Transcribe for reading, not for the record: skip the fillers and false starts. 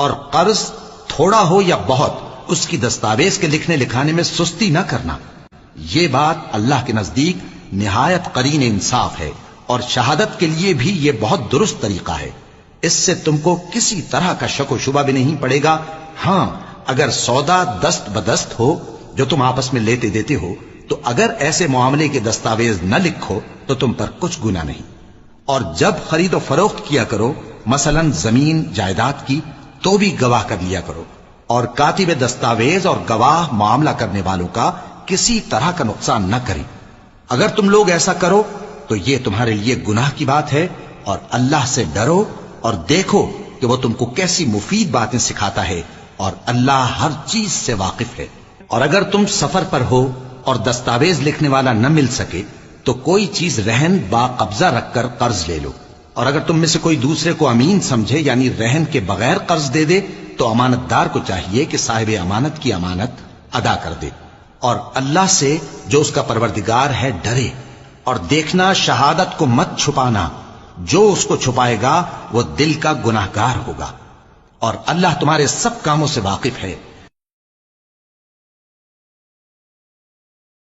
اور قرض تھوڑا ہو یا بہت اس کی دستاویز کے لکھنے لکھانے میں سستی نہ کرنا. یہ بات اللہ کے نزدیک نہایت قرین انصاف ہے، اور شہادت کے لیے بھی یہ بہت درست طریقہ ہے. اس سے تم کو کسی طرح کا شک و شبہ بھی نہیں پڑے گا. ہاں، اگر سودا دست بدست ہو جو تم آپس میں لیتے دیتے ہو، تو اگر ایسے معاملے کے دستاویز نہ لکھو تو تم پر کچھ گناہ نہیں. اور جب خرید و فروخت کیا کرو، مثلا زمین جائیداد کی، تو بھی گواہ کر لیا کرو. اور کاتب دستاویز اور گواہ معاملہ کرنے والوں کا کسی طرح کا نقصان نہ کریں. اگر تم لوگ ایسا کرو تو یہ تمہارے لیے گناہ کی بات ہے. اور اللہ سے ڈرو اور دیکھو کہ وہ تم کو کیسی مفید باتیں سکھاتا ہے، اور اللہ ہر چیز سے واقف ہے. اور اگر تم سفر پر ہو اور دستاویز لکھنے والا نہ مل سکے تو کوئی چیز رہن با قبضہ رکھ کر قرض لے لو. اور اگر تم میں سے کوئی دوسرے کو امین سمجھے یعنی رہن کے بغیر قرض دے دے تو امانت دار کو چاہیے کہ صاحب امانت کی امانت ادا کر دے. اور اللہ سے جو اس کا پروردگار ہے ڈرے. اور دیکھنا شہادت کو مت چھپانا، جو اس کو چھپائے گا وہ دل کا گناہگار ہوگا. اور اللہ تمہارے سب کاموں سے واقف ہے.